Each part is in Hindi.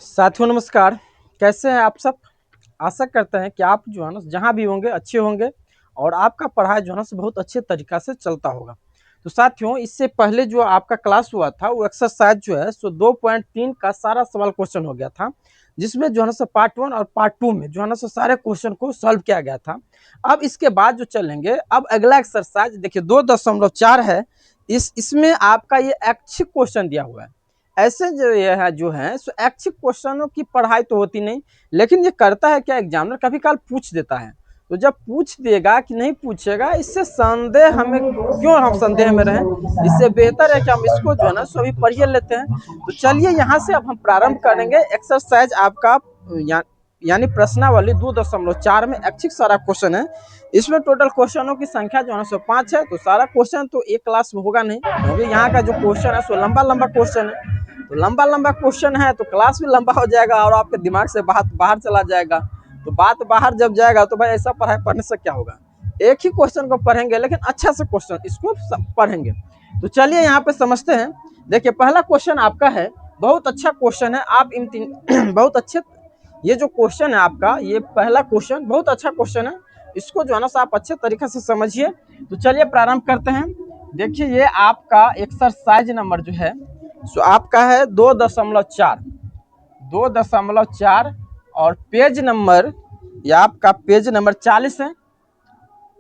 साथियों नमस्कार। कैसे हैं आप सब। आशा करते हैं कि आप जो है ना जहाँ भी होंगे अच्छे होंगे और आपका पढ़ाई जो है ना बहुत अच्छे तरीक़ा से चलता होगा। तो साथियों इससे पहले जो आपका क्लास हुआ था वो एक्सरसाइज जो है सो 2.3 का सारा सवाल क्वेश्चन हो गया था, जिसमें जो है ना पार्ट 1 और पार्ट 2 में जो है ना सारे क्वेश्चन को सॉल्व किया गया था। अब इसके बाद जो चलेंगे, अब अगला एक्सरसाइज देखिए 2.4 है। इसमें आपका ये ऐच्छिक क्वेश्चन दिया हुआ है। ऐसे जो है सो ऐच्छिक क्वेश्चनों की पढ़ाई तो होती नहीं, लेकिन ये करता है क्या, एग्जामिनर कभी काल पूछ देता है। तो जब पूछ देगा कि नहीं पूछेगा, इससे संदेह हमें क्यों हम संदेह में रहें, इससे बेहतर है कि हम इसको जो है ना सो अभी पढ़िए लेते हैं। तो चलिए यहाँ से अब हम प्रारंभ करेंगे एक्सरसाइज आपका यानी प्रश्नावली 2.4 में ऐच्छिक सारा क्वेश्चन है। इसमें टोटल क्वेश्चनों की संख्या जो है सो 5 है। तो सारा क्वेश्चन तो एक क्लास में होगा नहीं, क्योंकि यहाँ का जो क्वेश्चन है सो लंबा लंबा क्वेश्चन है। तो लंबा लंबा क्वेश्चन है तो क्लास भी लंबा हो जाएगा और आपके दिमाग से बात बाहर चला जाएगा। तो बात बाहर जब जाएगा तो भाई ऐसा पढ़ाई पढ़ने से क्या होगा। एक ही क्वेश्चन को पढ़ेंगे लेकिन अच्छा से क्वेश्चन इसको पढ़ेंगे। तो चलिए यहाँ पे समझते हैं। देखिए पहला क्वेश्चन आपका है, बहुत अच्छा क्वेश्चन है। आप इन तीन बहुत अच्छे, ये जो क्वेश्चन है आपका, ये पहला क्वेश्चन बहुत अच्छा क्वेश्चन है। इसको जो है ना आप अच्छे तरीके से समझिए। तो चलिए प्रारंभ करते हैं। देखिए ये आपका एक्सरसाइज नंबर जो है सो आपका है 2.4 और पेज नंबर, ये आपका पेज नंबर 40 है,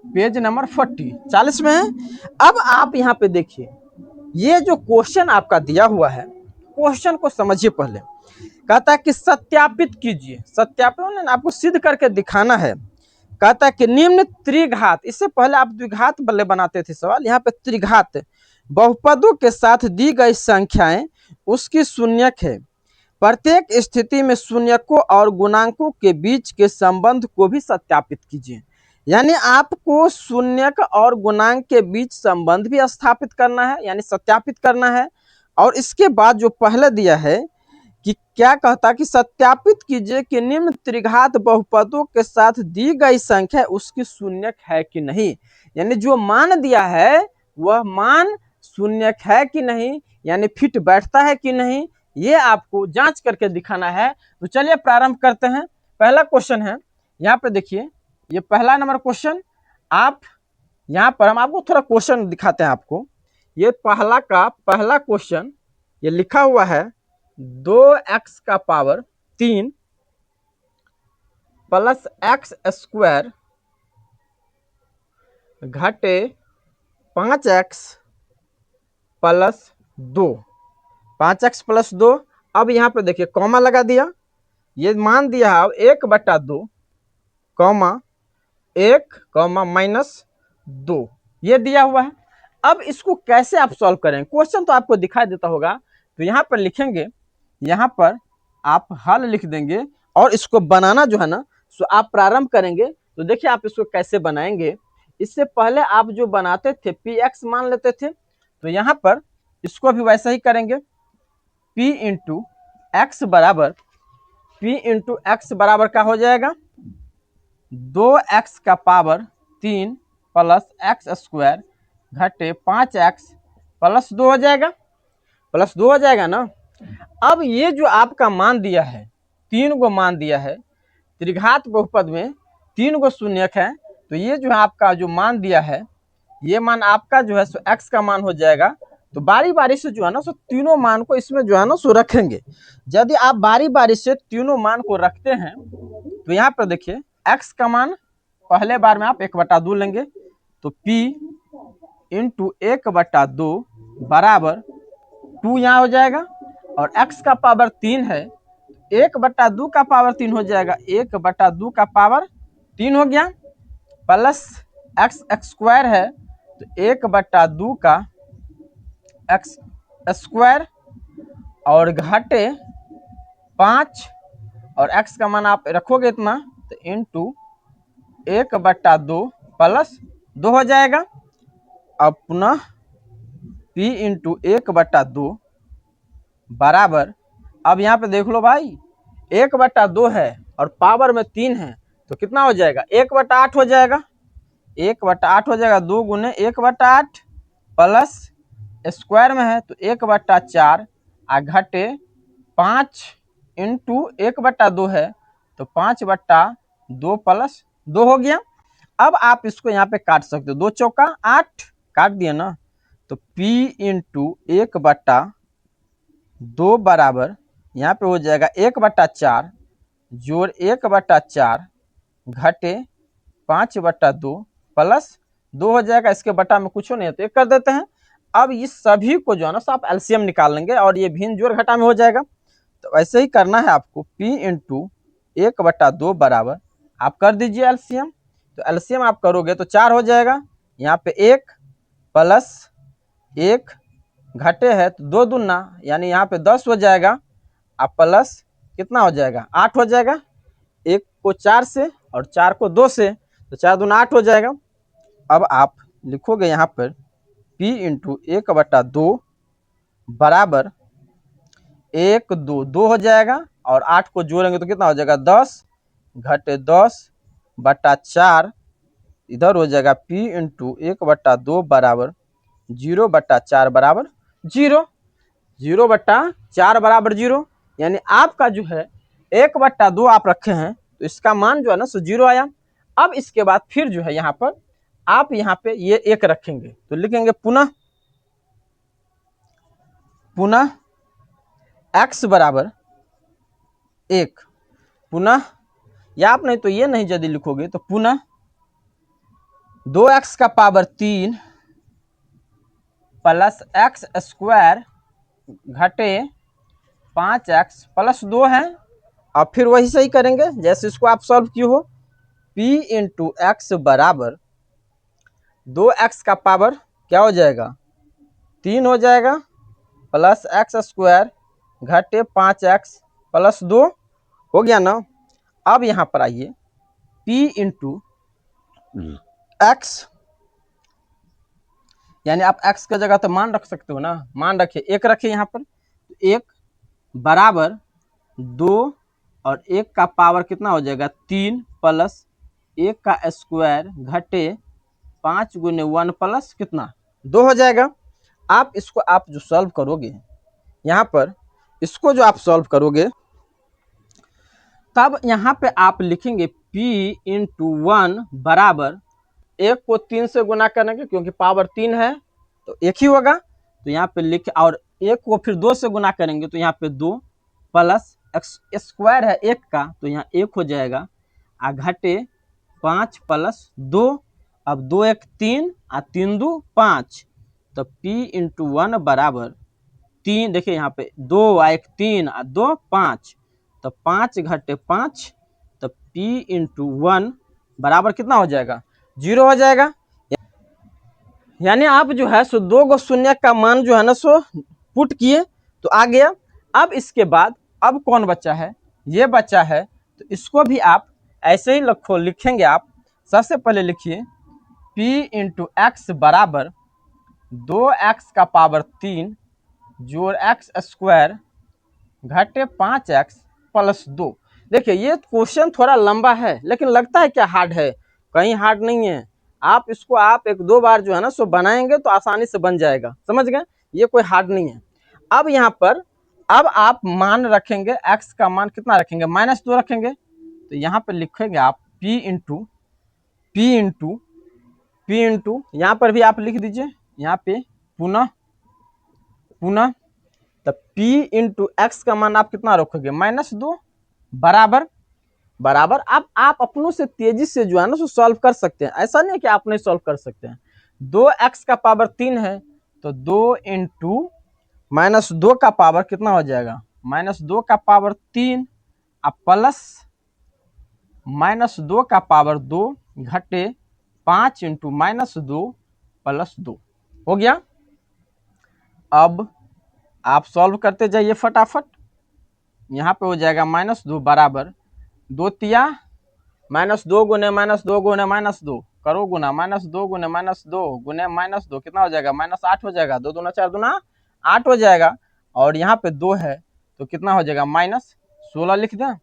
पेज नंबर 40 में है। अब आप यहाँ पे देखिए, ये जो क्वेश्चन आपका दिया हुआ है, क्वेश्चन को समझिए। पहले कहता है कि सत्यापित कीजिए, सत्यापन आपको सिद्ध करके दिखाना है। कहता है कि निम्न त्रिघात, इससे पहले आप द्विघात बल्ले बनाते थे सवाल, यहाँ पे त्रिघात बहुपदों के साथ दी गई संख्याएं उसकी शून्यक है। प्रत्येक स्थिति में शून्यकों और गुणांकों के बीच के संबंध को भी सत्यापित कीजिए। यानी आपको शून्यक और गुणांक के बीच संबंध भी स्थापित करना है, यानी सत्यापित करना है। और इसके बाद जो पहले दिया है कि क्या कहता कि सत्यापित कीजिए कि निम्न त्रिघात बहुपदों के साथ दी गई संख्या उसकी शून्यक है कि नहीं। यानी जो मान दिया है वह मान शून्यक है कि नहीं, यानी फिट बैठता है कि नहीं, ये आपको जांच करके दिखाना है। तो चलिए प्रारंभ करते हैं। पहला क्वेश्चन है, यहाँ पे देखिए, ये पहला नंबर क्वेश्चन। आप यहाँ पर हम आपको थोड़ा क्वेश्चन दिखाते हैं आपको। ये पहला क्वेश्चन ये लिखा हुआ है 2x का पावर 3 प्लस एक्स स्क्वायर घटे 5x प्लस 2, 5x प्लस 2। अब यहाँ पे देखिए कॉमा लगा दिया, ये मान दिया है 1/2 कॉमा 1 कॉमा -2, ये दिया हुआ है। अब इसको कैसे आप सॉल्व करें, क्वेश्चन तो आपको दिखाई देता होगा। तो यहाँ पर लिखेंगे, यहाँ पर आप हल लिख देंगे और इसको बनाना जो है ना सो आप प्रारंभ करेंगे। तो देखिए आप इसको कैसे बनाएंगे। इससे पहले आप जो बनाते थे px मान लेते थे, तो यहाँ पर इसको भी वैसा ही करेंगे। p इंटू एक्स बराबर क्या हो जाएगा, 2x का पावर 3 प्लस एक्स स्क्वायर घटे 5x प्लस 2 हो जाएगा, प्लस 2 हो जाएगा ना। अब ये जो आपका मान दिया है, 3 गो मान दिया है, त्रिघात बहुपद में 3 गो शून्यक है। तो ये जो है आपका जो मान दिया है, ये मान आपका जो है सो x का मान हो जाएगा। तो बारी बारी से जो है ना सो तीनों मान को इसमें जो है ना सो रखेंगे। यदि आप बारी बारी से तीनों मान को रखते हैं तो यहाँ पर देखिए x का मान पहले बार में आप 1/2 लेंगे, तो p इंटू 1/2 बराबर 2 यहाँ हो जाएगा। और x का पावर 3 है, 1/2 का पावर 3 हो जाएगा, 1/2 का पावर 3 हो गया, प्लस एक्स स्क्वायर है तो 1/2 का एक्स स्क्वायर और घटे 5 और x का मान आप रखोगे इतना तो इंटू 1/2 प्लस 2 हो जाएगा। अब पुनः p इंटू 1/2 बराबर, अब यहाँ पे देख लो भाई 1/2 है और पावर में 3 है, तो कितना हो जाएगा, 1/8 हो जाएगा, 1/8 हो जाएगा। 2 गुने 1/8 प्लस स्क्वायर में है तो 1/4 आ घटे 5 इंटू 1/2 है तो 5/2 प्लस 2 हो गया। अब आप इसको यहाँ पे काट सकते हो, 2 चौका 8 काट दिया ना, तो P इंटू 1/2 बराबर यहाँ पे हो जाएगा 1/4 जोड़ 1/4 घटे 5/2 प्लस 2 हो जाएगा। इसके बटा में कुछ नहीं है तो एक कर देते हैं। अब इस सभी को जो है ना आप एलसीएम निकाल लेंगे और ये भिन्न जोड़ घटा में हो जाएगा। तो ऐसे ही करना है आपको, P इंटू 1/2 बराबर आप कर दीजिए एलसीएम। तो एलसीएम आप करोगे तो 4 हो जाएगा, यहाँ पे 1 प्लस 1 घटे है तो 2 दूना यानी यहाँ पे 10 हो जाएगा, अब प्लस कितना हो जाएगा 8 हो जाएगा। 1 को 4 से और 4 को 2 से तो 4 दूना 8 हो जाएगा। अब आप लिखोगे यहाँ पर P इंटू 1/2 बराबर 1 2 2 हो जाएगा और 8 को जोड़ेंगे तो कितना हो जाएगा 10 घटे 10/4 इधर हो जाएगा P इंटू 1/2 बराबर 0/4 बराबर 0, 0/4 बराबर 0, यानी आपका जो है 1/2 आप रखे हैं तो इसका मान जो है ना सो 0 आया। अब इसके बाद फिर जो है यहाँ पर आप यहाँ पे ये 1 रखेंगे तो लिखेंगे पुनः x बराबर 1, पुनः या आप नहीं तो ये नहीं यदि लिखोगे तो पुनः 2x का पावर 3 प्लस x स्क्वायर घटे 5x प्लस 2 है। और फिर वही सही करेंगे जैसे इसको आप सॉल्व किए हो। P इंटू एक्स बराबर 2x का पावर क्या हो जाएगा 3 हो जाएगा प्लस x स्क्वायर घटे 5x प्लस 2 हो गया ना। अब यहाँ पर आइए P इंटू एक्स, यानी आप x का जगह तो मान रख सकते हो ना, मान रखिए 1 रखिए यहाँ पर, 1 बराबर 2 और 1 का पावर कितना हो जाएगा 3 प्लस 1 का स्क्वायर घटे 5 गुने 1 प्लस कितना 2 हो जाएगा। आप इसको आप जो सॉल्व करोगे यहाँ पर, इसको जो आप सॉल्व करोगे तब यहाँ पे आप लिखेंगे P इंटू 1 बराबर 1 को 3 से गुना करेंगे क्योंकि पावर 3 है तो 1 ही होगा, तो यहाँ पे लिख, और 1 को फिर 2 से गुना करेंगे तो यहाँ पे 2 प्लस स्क्वायर है 1 का तो यहाँ 1 हो जाएगा आ घटे 5 प्लस 2, अब 2 1 3 आ 3 2 5, तो P इंटू 1 बराबर 3, देखिए यहाँ पे 2 आ 1 3 आ 2 5, तो 5 घटे 5, तो P इंटू 1 बराबर कितना हो जाएगा 0 हो जाएगा। यानी आप जो है सो 2 गो शून्य का मान जो है ना सो पुट किए तो आ गया। अब इसके बाद अब कौन बचा है, ये बचा है, तो इसको भी आप ऐसे ही लिखेंगे। आप सबसे पहले लिखिए P इंटू एक्स बराबर 2x का पावर 3 जोड़ x स्क्वायर घटे 5x प्लस 2। देखिए ये क्वेश्चन थोड़ा लंबा है लेकिन लगता है क्या हार्ड है, कहीं हार्ड नहीं है। आप इसको आप 1-2 बार जो है ना सो बनाएंगे तो आसानी से बन जाएगा, समझ गए, ये कोई हार्ड नहीं है। अब यहाँ पर अब आप मान रखेंगे, x का मान कितना रखेंगे -2 रखेंगे, तो यहाँ पे लिखेंगे आप P इंटू यहाँ पर भी आप लिख दीजिए यहाँ पे पुनः तो P इंटू एक्स का मान आप कितना रखोगे -2 बराबर आप अपनों से तेजी से जो है ना सो सॉल्व कर सकते हैं, ऐसा नहीं है कि आप नहीं सॉल्व कर सकते हैं। 2x का पावर 3 है तो 2 इंटू -2 का पावर कितना हो जाएगा -2 का पावर 3 अब प्लस -2 का पावर 2 घटे 5 इंटू -2 प्लस 2 हो गया। अब आप सॉल्व करते जाइए फटाफट, यहाँ पे हो जाएगा -2 बराबर 2 तिया -2 गुने -2 गुने -2 करो गुना -2 गुने -2 गुने -2 कितना हो जाएगा -8 हो जाएगा, 2 दूना 4 दूना 8 हो जाएगा, और यहाँ पे 2 है तो कितना हो जाएगा -16 लिख दें,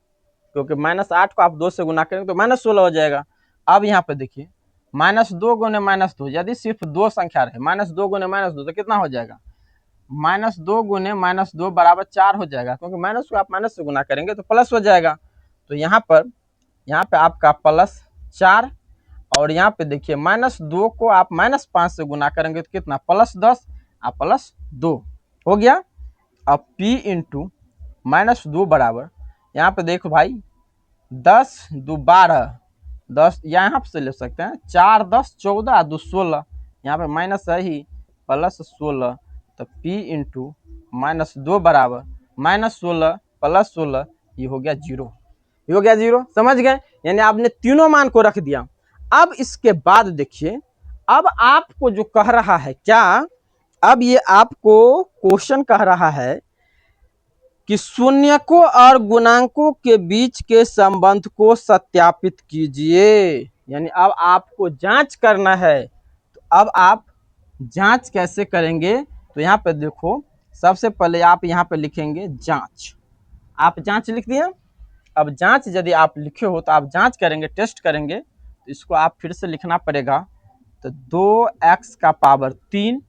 क्योंकि -8 को आप 2 से गुना करेंगे तो -16 हो जाएगा। अब यहाँ पे देखिए -2 गुने -2 यदि सिर्फ 2 संख्या रहे -2 गुने -2 तो कितना हो जाएगा -2 गुने -2 बराबर 4 हो जाएगा, क्योंकि माइनस को आप माइनस से गुना करेंगे तो प्लस हो जाएगा। तो यहाँ पे आपका +4, और यहाँ पे देखिए -2 को आप -5 से गुना करेंगे तो कितना, +10 और +2 हो गया। अब P इंटू -2 बराबर, यहाँ पे देखो भाई 10 2 12, 10 यहाँ से ले सकते हैं, 4 10 14 2 16, यहाँ पे माइनस है ही, +16, तो P इंटू -2 बराबर -16 +16, ये हो गया 0, ये हो गया 0। समझ गए, यानी आपने तीनों मान को रख दिया। अब इसके बाद देखिए, अब आपको जो कह रहा है क्या, अब ये आपको क्वेश्चन कह रहा है कि शून्यकों और गुणांकों के बीच के संबंध को सत्यापित कीजिए। यानी अब आपको जांच करना है। तो अब आप जांच कैसे करेंगे, तो यहाँ पे देखो, सबसे पहले आप यहाँ पे लिखेंगे जांच। आप जांच लिख दिए। अब जांच यदि आप लिखे हो तो आप जांच करेंगे, टेस्ट करेंगे, तो इसको आप फिर से लिखना पड़ेगा। तो 2x का पावर 3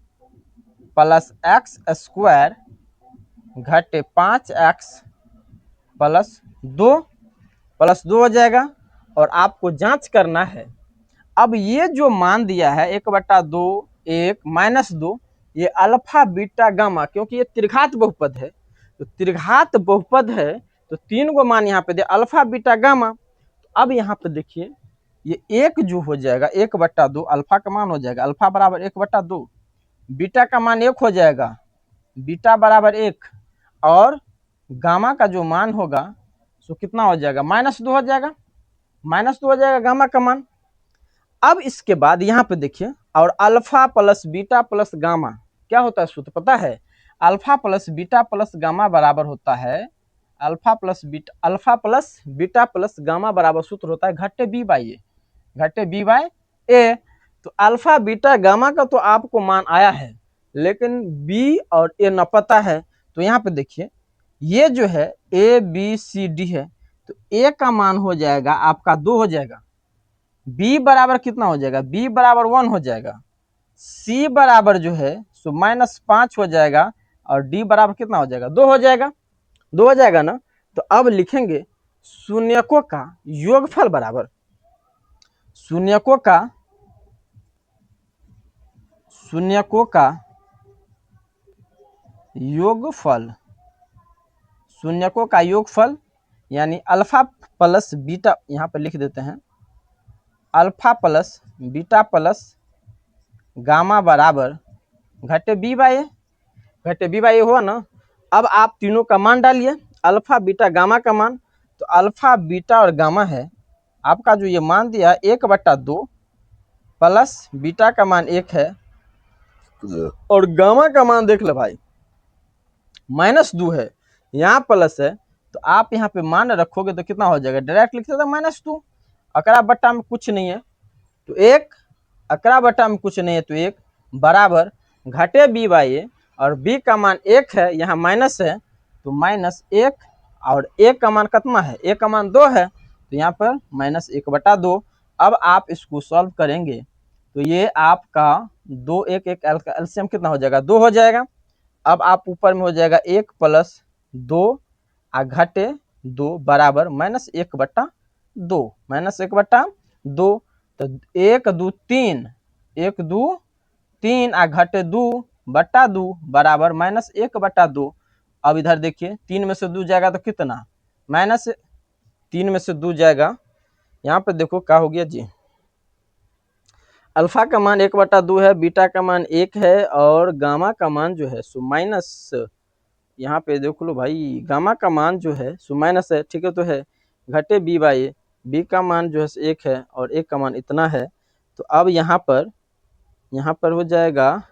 प्लस x स्क्वायर घटे 5x +2 हो जाएगा। और आपको जांच करना है, अब ये जो मान दिया है 1/2 1 -2, ये अल्फा बीटा गामा, क्योंकि ये त्रिघात बहुपद है, तो त्रिघात बहुपद है तो 3 गो मान यहाँ पे दे, अल्फा बीटा गामा। तो अब यहाँ पे देखिए, ये 1 जो हो जाएगा 1/2, अल्फा का मान हो जाएगा अल्फा बराबर 1/2, बीटा का मान 1 हो जाएगा, बीटा बराबर 1, और गामा का जो मान होगा सो कितना हो जाएगा, -2 हो जाएगा, -2 हो जाएगा गामा का मान। अब इसके बाद यहाँ पे देखिए, और alpha plus beta plus gamma क्या होता है सूत्र पता है, alpha plus beta plus gamma बराबर होता है, alpha plus beta plus gamma बराबर सूत्र होता है घटे b/a। तो अल्फा बीटा गामा का तो आपको मान आया है, लेकिन b और a न पता है। तो यहाँ पे देखिए, ये जो है a b c d है, तो a का मान हो जाएगा आपका 2 हो जाएगा, b बराबर कितना हो जाएगा, b बराबर 1 हो जाएगा, c बराबर जो है सो -5 हो जाएगा, और d बराबर कितना हो जाएगा, 2 हो जाएगा, 2 हो जाएगा ना। तो अब लिखेंगे शून्यकों का योगफल बराबर, शून्यकों का योगफल, शून्यकों का योगफल, यानी अल्फा प्लस बीटा, यहाँ पर लिख देते हैं alpha plus beta plus gamma बराबर घटे b/a हुआ ना। अब आप तीनों का मान डालिए, अल्फा बीटा गामा का मान, तो अल्फा बीटा और गामा है आपका जो ये मान दिया 1/2 प्लस बीटा का मान 1 है, और गामा का मान देख लो भाई -2 है, यहाँ प्लस है, तो आप यहाँ पे मान रखोगे तो कितना हो जाएगा, डायरेक्ट लिख सकते -2, अकड़ा बट्टा में कुछ नहीं है तो 1, अकड़ा बट्टा में कुछ नहीं है तो 1 बराबर घटे b/a, और b का मान 1 है, यहाँ माइनस है तो -1, और a का मान कितना है, a का मान 2 है, तो यहाँ पर -1/2। अब आप इसको सॉल्व करेंगे तो ये आपका 2 1 1 एलसीएम कितना हो जाएगा, 2 हो जाएगा। अब आप ऊपर में हो जाएगा 1 + 2 आ घटे 2 बराबर -1/2, -1/2, तो 1 2 3, 1 2 3 आ घटे 2/2 बराबर -1/2। अब इधर देखिए 3 में से 2 जाएगा तो कितना, -3 में से 2 जाएगा, यहाँ पे देखो क्या हो गया जी, अल्फा का मान 1/2 है, बीटा का मान 1 है, और गामा का मान जो है सो माइनस, यहाँ पे देख लो भाई गामा का मान जो है सो माइनस है, ठीक है, तो है घटे b/a, b का मान जो है 1 है और 1 का मान इतना है। तो अब यहाँ पर हो जाएगा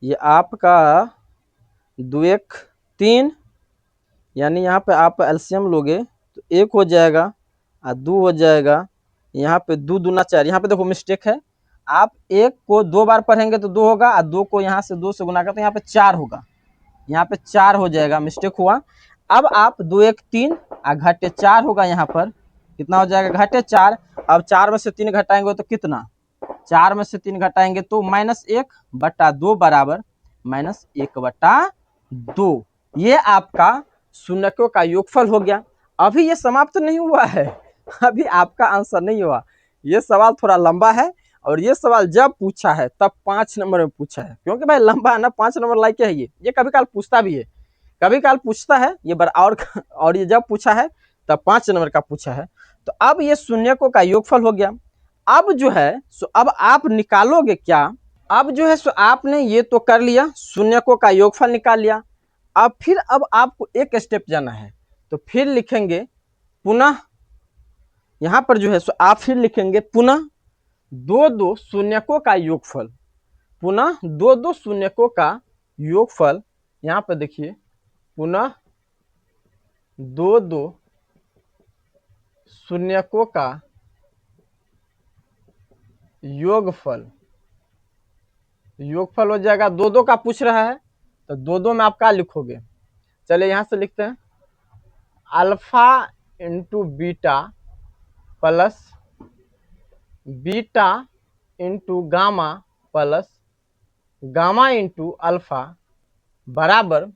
ये आपका 2 1 3, यानी यहाँ पे आप एलसीएम लोगे तो 1 हो जाएगा और 2 हो जाएगा, यहाँ पे 2 दूना 4, यहाँ पे देखो मिस्टेक है, आप 1 को 2 बार पढ़ेंगे तो 2 होगा, और 2 को यहाँ से 2 से गुना करते तो यहाँ पे 4 होगा, यहाँ पे 4 हो जाएगा, मिस्टेक हुआ। अब आप 2 1 3 और घटे 4 होगा, यहाँ पर कितना हो जाएगा, घटे 4। अब 4 में से 3 घटाएंगे तो कितना, 4 में से 3 घटाएंगे तो -1/2 बराबर -1/2। ये आपका शून्यकों का योगफल हो गया। अभी ये समाप्त नहीं हुआ है, अभी आपका आंसर नहीं हुआ। ये सवाल थोड़ा लंबा है और ये सवाल जब पूछा है तब 5 नंबर में पूछा है, क्योंकि भाई लंबा है ना, 5 नंबर लाइक है। ये कभी काल पूछता भी है, कभी काल पूछता है ये बार और ये जब पूछा है तब 5 नंबर का पूछा है। तो अब ये शून्यकों का योगफल हो गया। अब जो है सो अब आप निकालोगे क्या? अब जो है सो आपने ये तो कर लिया, शून्यकों का योगफल निकाल लिया। अब आपको एक स्टेप जाना है, तो फिर लिखेंगे पुनः, यहां पर जो है सो आप फिर लिखेंगे पुनः दो शून्यकों का योगफल, पुनः दो शून्यकों का योगफल। यहां पर देखिए पुनः दो शून्यकों का योगफल, योगफल हो जाएगा। दो का पूछ रहा है तो दो में आप क्या लिखोगे? चलिए यहां से लिखते हैं alpha into beta plus beta into gamma plus gamma into alpha बराबर।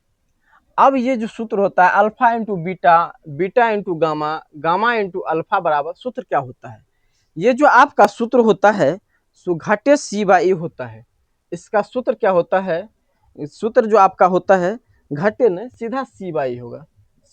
अब ये जो सूत्र होता है alpha into beta, beta into gamma, gamma into alpha बराबर, सूत्र क्या होता है? ये जो आपका सूत्र होता है सो घाटे C/A होता है। इसका सूत्र क्या होता है? सूत्र जो आपका होता है घटे में सीधा C/A होगा,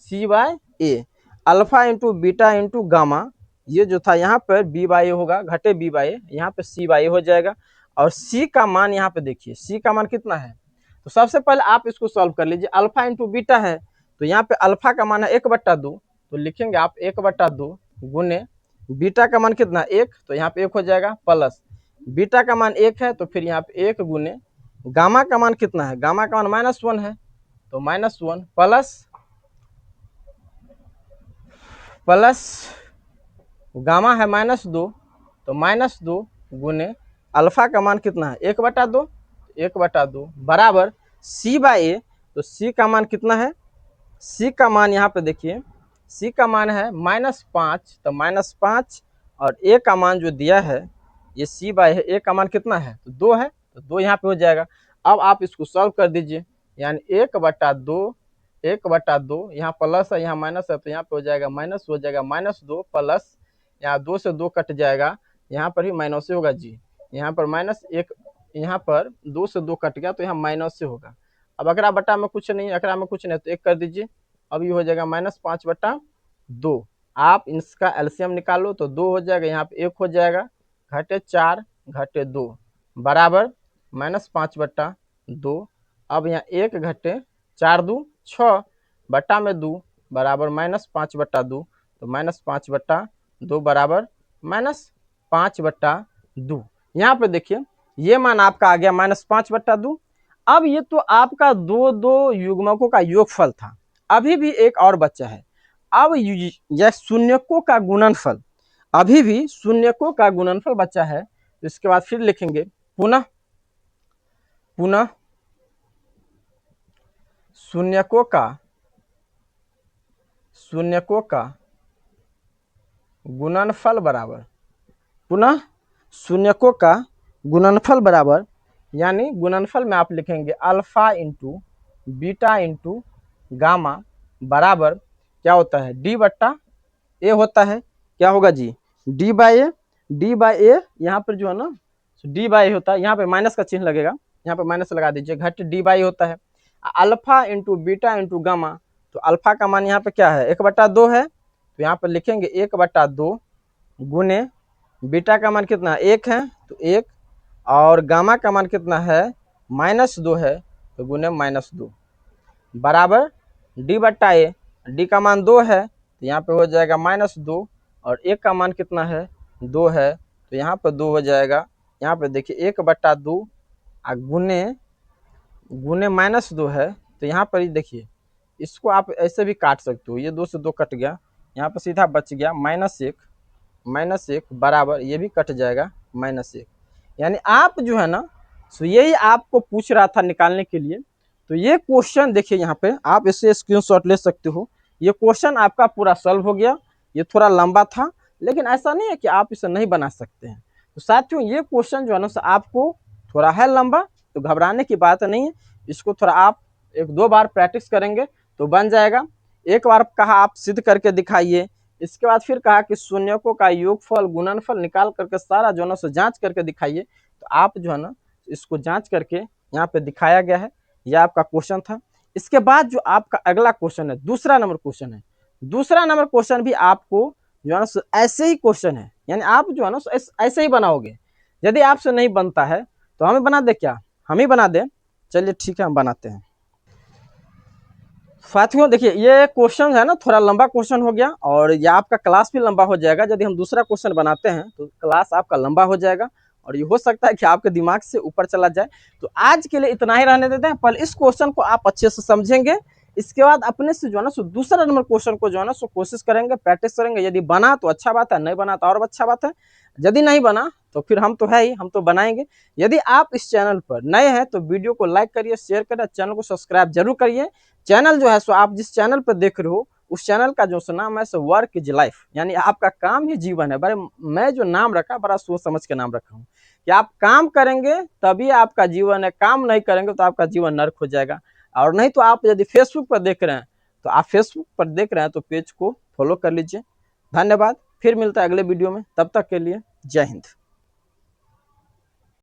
C/A। Alpha into beta into gamma, ये जो था यहाँ पर B/A होगा, घटे B/A, यहाँ पे C/A हो जाएगा। और C का मान यहाँ पे देखिए, C का मान कितना है? तो सबसे पहले आप इसको सॉल्व कर लीजिए। अल्फा इंटू बीटा है तो यहाँ पे अल्फा का मान है 1/2, तो लिखेंगे आप 1/2 गुने बीटा का मान कितना 1, तो यहाँ पे 1 हो जाएगा, प्लस बीटा का मान 1 है तो फिर यहाँ पे 1 गुने गामा का मान कितना है? गामा का मान -1 है तो -1 प्लस गामा है -2 तो -2 गुने अल्फा का मान कितना है? 1/2, 1/2 बराबर C/A। तो C का मान कितना है? C का मान यहाँ पे देखिए, C का मान है -5, तो -5 और A का मान जो दिया है ये C/A है, A का मान कितना है? तो 2 है, तो 2 यहाँ पे हो जाएगा। अब आप इसको सॉल्व कर दीजिए, यानी 1/2, 1/2 यहाँ प्लस है यहाँ माइनस है तो यहाँ पे हो जाएगा माइनस, हो जाएगा -2 प्लस, यहाँ 2 से 2 कट जाएगा, यहाँ पर भी माइनस से होगा जी, यहाँ पर -1, यहाँ पर 2 से 2 कट गया तो यहाँ माइनस से होगा। अब अगला बटा में कुछ नहीं, अगला में कुछ नहीं तो 1 कर दीजिए, अब ये हो जाएगा -5/2। आप इसका एलसीएम निकालो तो 2 हो जाएगा, यहाँ पे 1 हो जाएगा, घटे 4 घटे 2 बराबर -5/2। अब यहाँ 1 घटे 4 2 6 बटा में 2 बराबर -5/2, तो -5/2 बराबर -5/2। यहाँ पे देखिए ये मान आपका आ गया -5/2। अब ये तो आपका दो युग्मकों का योगफल था, अभी भी एक और बच्चा है। अब यह शून्यकों का गुणनफल, अभी भी शून्यकों का गुणनफल बचा है। तो इसके बाद फिर लिखेंगे पुनः शून्यकों का गुणनफल बराबर, पुनः शून्यकों का गुणनफल बराबर, यानी गुणनफल में आप लिखेंगे alpha into beta into gamma बराबर क्या होता है? D/A होता है। क्या होगा जी? D/A यहाँ पर जो है ना D/A होता है, यहाँ पे माइनस का चिन्ह लगेगा, यहाँ पे माइनस लगा दीजिए, घट D/A होता है। Alpha into beta into gamma, तो अल्फा का मान यहाँ पे क्या है? 1/2 है, तो यहाँ पे लिखेंगे 1/2 गुने बीटा का मान कितना 1 है तो 1, और गामा का मान कितना है? -2 है, तो गुने -2 बराबर D/A। D का मान 2 है तो यहाँ पे हो जाएगा -2, और 1 का मान कितना है? 2 है, तो यहाँ पे 2 हो जाएगा। यहाँ पे देखिए 1/2 गुने -2 है, तो यहाँ पर ही देखिए इसको आप ऐसे भी काट सकते हो, ये 2 से 2 कट गया, यहाँ पर सीधा बच गया -1 बराबर, ये भी कट जाएगा -1। यानी आप जो है ना सो यही आपको पूछ रहा था निकालने के लिए। तो ये क्वेश्चन देखिए, यहाँ पे आप इससे स्क्रीनशॉट ले सकते हो। ये क्वेश्चन आपका पूरा सॉल्व हो गया। ये थोड़ा लंबा था, लेकिन ऐसा नहीं है कि आप इसे नहीं बना सकते हैं। तो साथियों ये क्वेश्चन जो है ना आपको थोड़ा है लंबा, तो घबराने की बात नहीं है। इसको थोड़ा आप 1-2 बार प्रैक्टिस करेंगे तो बन जाएगा। एक बार कहा आप सिद्ध करके दिखाइए, इसके बाद फिर कहा कि शून्यकों का योगफल गुणनफल निकाल करके सारा जो है ना सो जांच करके दिखाइए। तो आप जो है ना इसको जांच करके यहाँ पे दिखाया गया है, यह आपका क्वेश्चन था। इसके बाद जो आपका अगला क्वेश्चन है, दूसरा नंबर क्वेश्चन है। दूसरा नंबर क्वेश्चन भी आपको जो है ना ऐसे ही क्वेश्चन है, यानी आप जो है ना ऐसे ही बनाओगे। यदि आपसे नहीं बनता है तो हमें बना दे, क्या हम ही बना दें? चलिए ठीक है, हम बनाते हैं। साथियों देखिए, ये क्वेश्चन है ना थोड़ा लंबा क्वेश्चन हो गया और ये आपका क्लास भी लंबा हो जाएगा। यदि हम दूसरा क्वेश्चन बनाते हैं तो क्लास आपका लंबा हो जाएगा और ये हो सकता है कि आपके दिमाग से ऊपर चला जाए। तो आज के लिए इतना ही रहने देते हैं। पहले इस क्वेश्चन को आप अच्छे से समझेंगे, इसके बाद अपने से जो है ना सो दूसरा नंबर क्वेश्चन को जो है ना सो कोशिश करेंगे, प्रैक्टिस करेंगे। यदि बना तो अच्छा बात है, नहीं बना तो और अच्छा बात है। यदि नहीं बना तो फिर हम तो है ही, हम तो बनाएंगे। यदि आप इस चैनल पर नए हैं तो वीडियो को लाइक करिए, शेयर करिए, चैनल को सब्सक्राइब जरूर करिए। चैनल जो है सो आप जिस चैनल पर देख रहे हो उस चैनल का जो नाम है सो वर्क इज लाइफ, यानी आपका काम ही जीवन है। बड़े मैं जो नाम रखा बड़ा सोच समझ के नाम रखा हूँ कि आप काम करेंगे तभी आपका जीवन है, काम नहीं करेंगे तो आपका जीवन नर्क हो जाएगा। और नहीं तो आप यदि फेसबुक पर देख रहे हैं तो आप फेसबुक पर देख रहे हैं तो पेज को फॉलो कर लीजिए। धन्यवाद, फिर मिलता है अगले वीडियो में, तब तक के लिए जय हिंद।